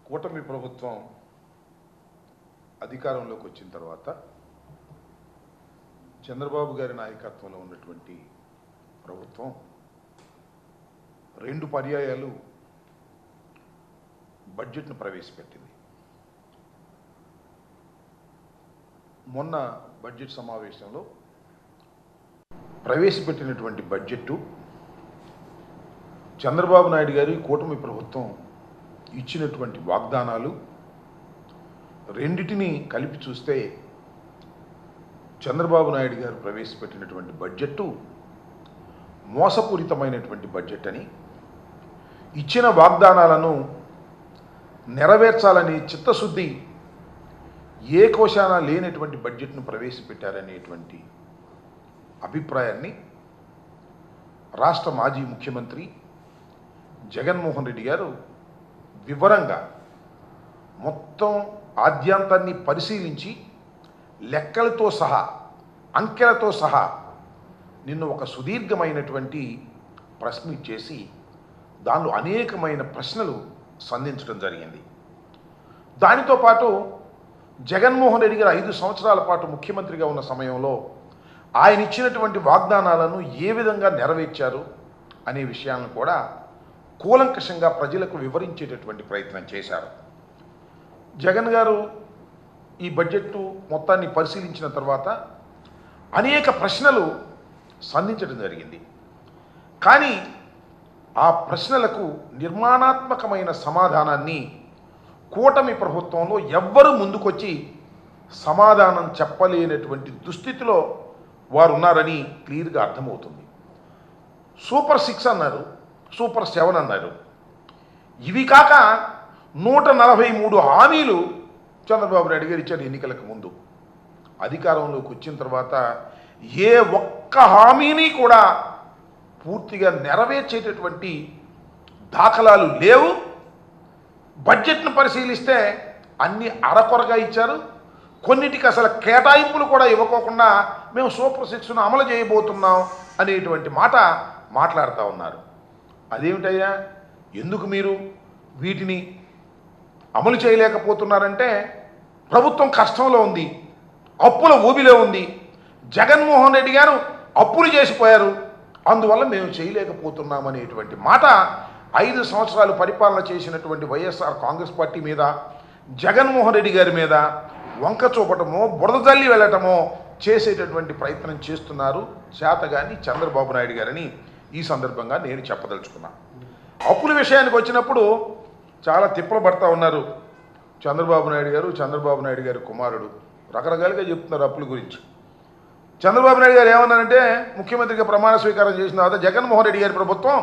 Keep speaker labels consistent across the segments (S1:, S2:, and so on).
S1: కూటమి ప్రభుత్వం అధికారంలోకి వచ్చిన తర్వాత చంద్రబాబు గారి నాయకత్వంలో ఉన్నటువంటి ప్రభుత్వం రెండు పర్యాయాలు బడ్జెట్ను ప్రవేశపెట్టింది. మొన్న బడ్జెట్ సమావేశంలో ప్రవేశపెట్టినటువంటి బడ్జెట్ చంద్రబాబు నాయుడు గారి కూటమి ప్రభుత్వం ఇచ్చినటువంటి వాగ్దానాలు రెండిటిని కలిపి చూస్తే చంద్రబాబు నాయుడు గారు ప్రవేశపెట్టినటువంటి బడ్జెట్ మోసపూరితమైనటువంటి బడ్జెట్ అని, ఇచ్చిన వాగ్దానాలను నెరవేర్చాలని చిత్తశుద్ధి ఏ కోశాన లేనటువంటి బడ్జెట్ను ప్రవేశపెట్టారనేటువంటి అభిప్రాయాన్ని రాష్ట్ర మాజీ ముఖ్యమంత్రి జగన్మోహన్ రెడ్డి గారు వివరంగా మొత్తం ఆద్యాంతాన్ని పరిశీలించి లెక్కలతో సహా అంకెలతో సహా నిన్న ఒక సుదీర్ఘమైనటువంటి ప్రశ్న ఇచ్చేసి దానిలో అనేకమైన ప్రశ్నలు సంధించడం జరిగింది. దానితో పాటు జగన్మోహన్ రెడ్డి గారు 5 సంవత్సరాల పాటు ముఖ్యమంత్రిగా ఉన్న సమయంలో ఆయన ఇచ్చినటువంటి వాగ్దానాలను ఏ విధంగా నెరవేర్చారు అనే విషయాలను కూడా కూలంకషంగా ప్రజలకు వివరించేటటువంటి ప్రయత్నం చేశారు. జగన్ గారు ఈ బడ్జెట్ మొత్తాన్ని పరిశీలించిన తర్వాత అనేక ప్రశ్నలు సంధించడం జరిగింది. కానీ ఆ ప్రశ్నలకు నిర్మాణాత్మకమైన సమాధానాన్ని కూటమి ప్రభుత్వంలో ఎవ్వరూ ముందుకొచ్చి సమాధానం చెప్పలేనటువంటి దుస్థితిలో వారు ఉన్నారని క్లియర్గా అర్థమవుతుంది. సూపర్ 6 అన్నారు, సూపర్ 7 అన్నారు. ఇవి కాక 143 హామీలు చంద్రబాబు నాయుడు గారు ఇచ్చారు ఎన్నికలకు ముందు. అధికారంలోకి వచ్చిన తర్వాత ఏ ఒక్క హామీని కూడా పూర్తిగా నెరవేర్చేటటువంటి దాఖలాలు లేవు. బడ్జెట్ను పరిశీలిస్తే అన్ని అరకొరగా ఇచ్చారు. కొన్నిటికి అసలు కేటాయింపులు కూడా ఇవ్వకోకుండా మేము సూపర్ 6ను అమలు చేయబోతున్నాం అనేటువంటి మాట మాట్లాడుతూ ఉన్నారు. అదేమిటయ్యా, ఎందుకు మీరు వీటిని అమలు చేయలేకపోతున్నారంటే ప్రభుత్వం కష్టంలో ఉంది, అప్పుల ఊబిలో ఉంది, జగన్మోహన్ రెడ్డి గారు అప్పులు చేసిపోయారు, అందువల్ల మేము చేయలేకపోతున్నాం అనేటువంటి మాట 5 సంవత్సరాలు పరిపాలన చేసినటువంటి వైఎస్ఆర్ కాంగ్రెస్ పార్టీ మీద, జగన్మోహన్ రెడ్డి గారి మీద వంక చూపటమో బురద జల్లి వెళ్ళటమో చేసేటటువంటి ప్రయత్నం చేస్తున్నారు చేతగాని చంద్రబాబు నాయుడు గారని ఈ సందర్భంగా నేను చెప్పదలుచుకున్నా. అప్పుల విషయానికి వచ్చినప్పుడు చాలా తిప్పలు పడతా ఉన్నారు చంద్రబాబు నాయుడు గారు, చంద్రబాబు నాయుడు గారి కుమారుడు రకరకాలుగా చెప్తున్నారు అప్పుల గురించి. చంద్రబాబు నాయుడు గారు ఏమన్నారంటే ముఖ్యమంత్రిగా ప్రమాణ స్వీకారం చేసిన తర్వాత జగన్మోహన్ రెడ్డి గారి ప్రభుత్వం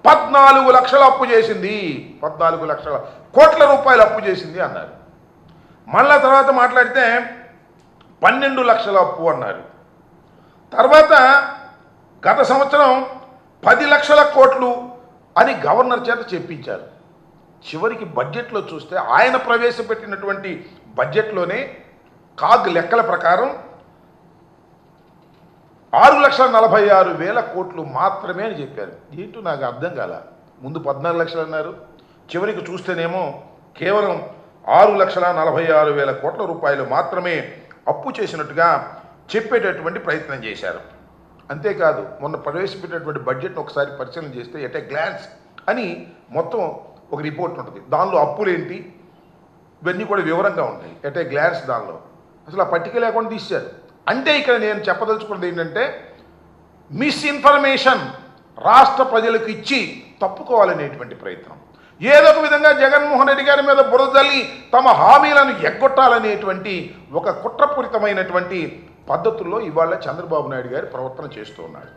S1: 14 లక్షల అప్పు చేసింది, 14 లక్షల కోట్ల రూపాయలు అప్పు చేసింది అన్నారు. మళ్ళా తర్వాత మాట్లాడితే 12 లక్షల అప్పు అన్నారు. తర్వాత గత సంవత్సరం 10 లక్షల కోట్లు అని గవర్నర్ చేత చెప్పించారు. చివరికి బడ్జెట్లో చూస్తే ఆయన ప్రవేశపెట్టినటువంటి బడ్జెట్లోనే కాగ్ లెక్కల ప్రకారం 6,46,000 కోట్లు మాత్రమే అని చెప్పారు. ఏంటో నాకు అర్థం కాల. ముందు 14 లక్షలు అన్నారు, చివరికి చూస్తేనేమో కేవలం 6,46,000 కోట్ల రూపాయలు మాత్రమే అప్పు చేసినట్టుగా చెప్పేటటువంటి ప్రయత్నం చేశారు. అంతేకాదు మొన్న ప్రవేశపెట్టినటువంటి బడ్జెట్ను ఒకసారి పరిశీలన చేస్తే ఎట్ ఏ గ్లాన్స్ అని మొత్తం ఒక రిపోర్ట్ ఉంటుంది. దానిలో అప్పులేంటి ఇవన్నీ కూడా వివరంగా ఉంటాయి. ఎట్ ఏ గ్లాన్స్ దానిలో అసలు ఆ పట్టిక లేకుండా తీశారు. అంటే ఇక్కడ నేను చెప్పదలుచుకున్నది ఏంటంటే మిస్ఇన్ఫర్మేషన్ రాష్ట్ర ప్రజలకు ఇచ్చి తప్పుకోవాలనేటువంటి ప్రయత్నం. ఏదో ఒక విధంగా జగన్మోహన్ రెడ్డి గారి మీద బురదల్లి తమ హామీలను ఎగ్గొట్టాలనేటువంటి ఒక కుట్రపూరితమైనటువంటి పద్ధతుల్లో ఇవాళ చంద్రబాబు నాయుడు గారి ప్రవర్తన చేస్తూ ఉన్నారు.